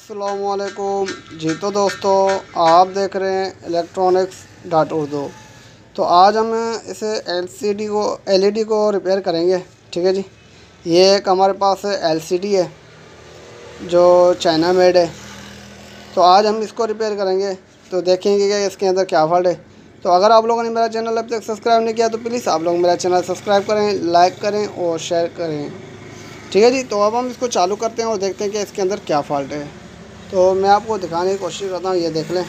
अस्सलामुअलैकुम जी। तो दोस्तों, आप देख रहे हैं electronics.urdu। तो आज हम इसे एलईडी को रिपेयर करेंगे। ठीक है जी। ये एक हमारे पास एलसीडी है जो चाइना मेड है। तो आज हम इसको रिपेयर करेंगे, तो देखेंगे कि इसके अंदर क्या फॉल्ट है। तो अगर आप लोगों ने मेरा चैनल अब तक सब्सक्राइब नहीं किया तो प्लीज़ आप लोग मेरा चैनल सब्सक्राइब करें, लाइक करें और शेयर करें। ठीक है जी। तो अब हम इसको चालू करते हैं और देखते हैं कि इसके अंदर क्या फॉल्ट है। तो मैं आपको दिखाने की कोशिश करता हूँ। ये देख लें,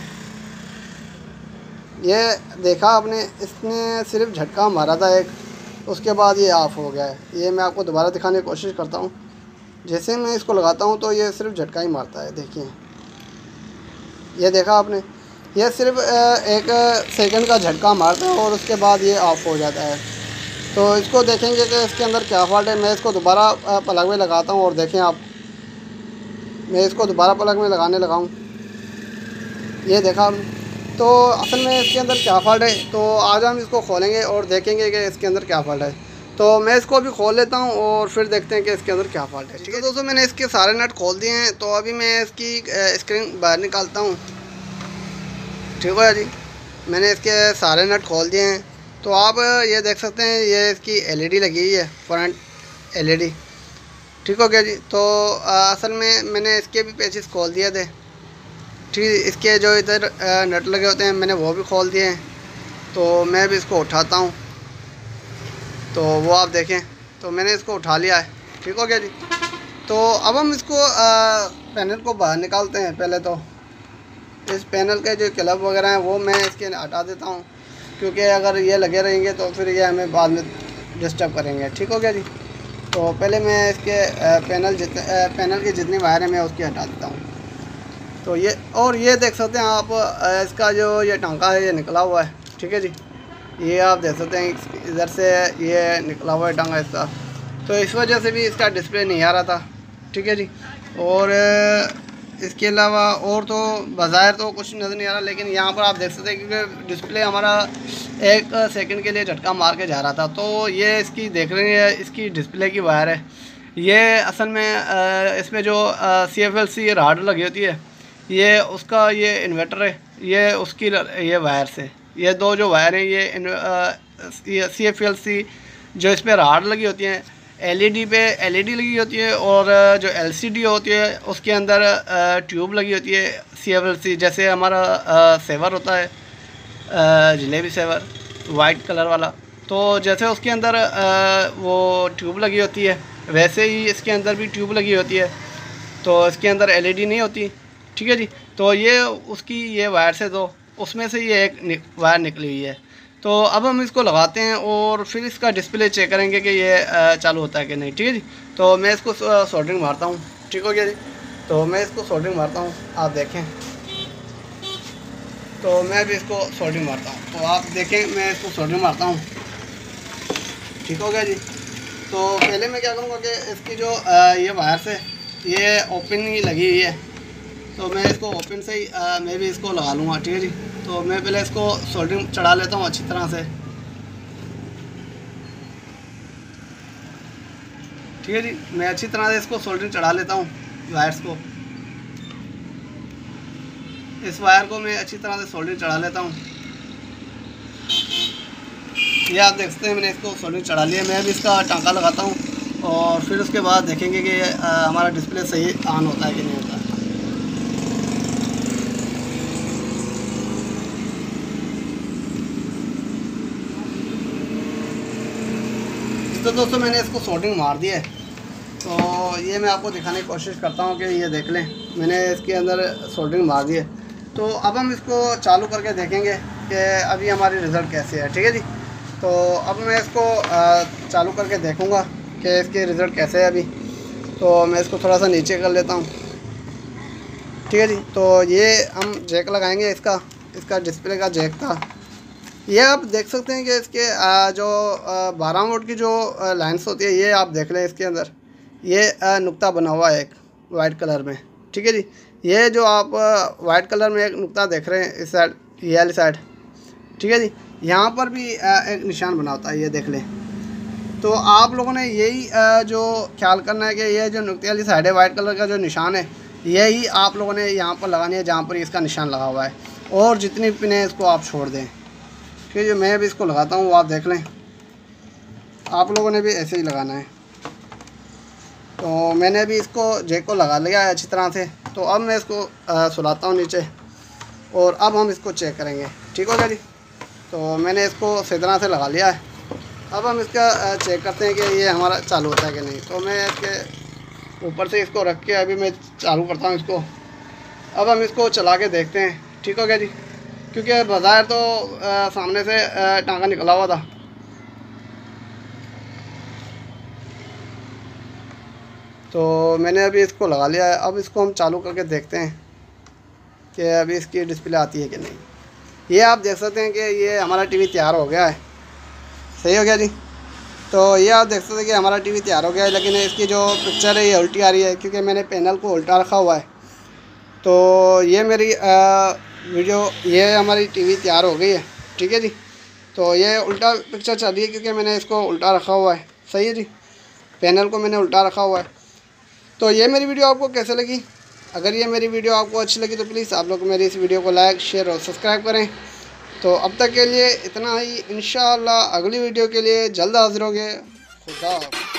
ये देखा आपने, इसने सिर्फ झटका मारा था एक, उसके बाद ये ऑफ़ हो गया है। ये मैं आपको दोबारा दिखाने की कोशिश करता हूँ। जैसे मैं इसको लगाता हूँ तो ये सिर्फ झटका ही मारता है। देखिए, ये देखा आपने, ये सिर्फ एक सेकंड का झटका मारता है और उसके बाद ये ऑफ़ हो जाता है। तो इसको देखेंगे कि इसके अंदर क्या फॉल्ट है। मैं इसको दोबारा प्लग में लगाता हूँ और देखें आप, मैं इसको दोबारा प्लग में लगाने लगाऊँ। ये देखा आपने। तो असल में इसके अंदर क्या फॉल्ट है, तो आज हम इसको खोलेंगे और देखेंगे कि इसके अंदर क्या फॉल्ट है। तो मैं इसको अभी खोल लेता हूँ और फिर देखते हैं कि इसके अंदर क्या फॉल्ट है। ठीक है दोस्तों, मैंने इसके सारे नट खोल दिए हैं। तो अभी मैं इसकी स्क्रीन बाहर निकालता हूँ। ठीक है जी, मैंने इसके सारे नट खोल दिए हैं। तो आप ये देख सकते हैं, ये इसकी एलईडी लगी हुई है, फ्रंट एलईडी। ठीक हो गया जी। तो असल में मैंने इसके भी पेचेस खोल दिए थे। ठीक, इसके जो इधर नट लगे होते हैं मैंने वो भी खोल दिए हैं। तो मैं भी इसको उठाता हूँ, तो वो आप देखें। तो मैंने इसको उठा लिया है। ठीक हो गया जी। तो अब हम इसको पैनल को बाहर निकालते हैं। पहले तो इस पैनल के जो क्लब वगैरह हैं वो मैं इसके हटा देता हूँ, क्योंकि अगर ये लगे रहेंगे तो फिर ये हमें बाद में डिस्टर्ब करेंगे। ठीक हो गया जी। तो पहले मैं इसके पैनल की जितनी वायर है मैं उसकी हटा देता हूँ। तो ये देख सकते हैं आप, इसका जो ये टांका है ये निकला हुआ है। ठीक है जी, ये आप देख सकते हैं इधर से ये निकला हुआ है टांका इसका। तो इस वजह से भी इसका डिस्प्ले नहीं आ रहा था। ठीक है जी। और इसके अलावा और तो बाज़ाहिर तो कुछ नज़र नहीं आ रहा, लेकिन यहाँ पर आप देख सकते हैं क्योंकि डिस्प्ले हमारा एक सेकंड के लिए झटका मार के जा रहा था। तो ये इसकी देख रहे हैं, इसकी डिस्प्ले की वायर है। ये असल में इसमें जो CFLC राड लगी होती है, ये उसका ये इन्वर्टर है, ये उसकी ये वायर से, ये दो जो वायर हैं ये CFLC जो इसमें राड लगी होती हैं, एलईडी पे एलईडी लगी होती है, और जो एलसीडी होती है उसके अंदर ट्यूब लगी होती है CFLC। जैसे हमारा सेवर होता है, जलेबी सेवर वाइट कलर वाला, तो जैसे उसके अंदर वो ट्यूब लगी होती है, वैसे ही इसके अंदर भी ट्यूब लगी होती है। तो इसके अंदर एलईडी नहीं होती। ठीक है जी। तो ये उसकी ये वायर से, तो उसमें से ये एक वायर निकली हुई है। तो अब हम इसको लगाते हैं और फिर इसका डिस्प्ले चेक करेंगे कि ये चालू होता है कि नहीं। ठीक है जी। तो मैं इसको सोल्डरिंग मारता हूँ। ठीक हो गया जी। तो मैं इसको सोल्डरिंग मारता हूँ, आप देखें। तो मैं भी इसको सोल्डरिंग मारता हूँ, तो आप देखें मैं इसको सोल्डरिंग मारता हूँ। ठीक हो गया जी। तो पहले मैं क्या करूँगा कि इसकी जो ये वायर से ये ओपन ही लगी हुई है, तो मैं इसको ओपन से ही मैं भी इसको लगा लूँगा। ठीक है जी। तो मैं पहले इसको सोल्डरिंग चढ़ा लेता हूँ अच्छी तरह से। ठीक है जी, मैं अच्छी तरह से इसको सोल्डरिंग चढ़ा लेता हूँ वायर्स को। इस वायर को मैं अच्छी तरह से सोल्डरिंग चढ़ा लेता हूँ। ये आप देख सकते हैं मैंने इसको सोल्डरिंग चढ़ा लिया। मैं भी इसका टांका लगाता हूँ और फिर उसके बाद देखेंगे कि हमारा डिस्प्ले सही ऑन होता है कि नहीं होता है। तो दोस्तों, मैंने इसको सोल्डरिंग मार दिया है। तो ये मैं आपको दिखाने की कोशिश करता हूँ कि ये देख लें, मैंने इसके अंदर सोल्डरिंग मार दी है। तो अब हम इसको चालू करके देखेंगे कि अभी हमारी रिज़ल्ट कैसे है। ठीक है जी। तो अब मैं इसको चालू करके देखूँगा कि इसके रिज़ल्ट कैसे है अभी। तो मैं इसको थोड़ा सा नीचे कर लेता हूँ। ठीक है जी। तो ये हम जैक लगाएंगे, इसका डिस्प्ले का जैक था। ये आप देख सकते हैं कि इसके जो 12 वोल्ट की जो लाइन्स होती है, ये आप देख लें, इसके अंदर ये नुक्ता बना हुआ है एक वाइट कलर में। ठीक है जी। ये जो आप वाइट कलर में एक नुक्ता देख रहे हैं इस साइड, ये वाली साइड। ठीक है जी। यहाँ पर भी एक निशान बना होता है, ये देख लें। तो आप लोगों ने यही जो ख्याल करना है कि ये जो नुक्ते वाली साइड है वाइट कलर का जो निशान है, यही आप लोगों ने यहाँ पर लगानी है जहाँ पर इसका निशान लगा हुआ है, और जितनी पिन है इसको आप छोड़ दें। फिर जो मैं भी इसको लगाता हूँ वो आप देख लें, आप लोगों ने भी ऐसे ही लगाना है। तो मैंने अभी इसको जैक को लगा लिया है अच्छी तरह से। तो अब मैं इसको सुलाता हूँ नीचे, और अब हम इसको चेक करेंगे। ठीक हो गया जी। तो मैंने इसको सही तरह से लगा लिया है। अब हम इसका चेक करते हैं कि ये हमारा चालू होता है कि नहीं। तो मैं इसके ऊपर से इसको रख के अभी मैं चालू करता हूँ इसको। अब हम इसको चला के देखते हैं। ठीक हो गया जी। क्योंकि बाज़ार तो सामने से टांका निकला हुआ था। तो मैंने अभी इसको लगा लिया है। अब इसको हम चालू करके देखते हैं कि अभी इसकी डिस्प्ले आती है कि नहीं। ये आप देख सकते हैं कि ये हमारा टीवी तैयार हो गया है। सही हो गया जी। तो ये आप देख सकते हैं कि हमारा टीवी तैयार हो गया है, लेकिन इसकी जो पिक्चर है ये उल्टी आ रही है क्योंकि मैंने पैनल को उल्टा रखा हुआ है। तो ये मेरी वीडियो, ये हमारी टीवी तैयार हो गई है। ठीक है जी। तो ये उल्टा पिक्चर चल रही है क्योंकि मैंने इसको उल्टा रखा हुआ है। सही है जी, पैनल को मैंने उल्टा रखा हुआ है। तो ये मेरी वीडियो आपको कैसे लगी? अगर ये मेरी वीडियो आपको अच्छी लगी तो प्लीज़ आप लोग मेरी इस वीडियो को लाइक, शेयर और सब्सक्राइब करें। तो अब तक के लिए इतना ही। इंशाअल्लाह अगली वीडियो के लिए जल्द हाजिर होंगे। खुदा हाफ़िज़।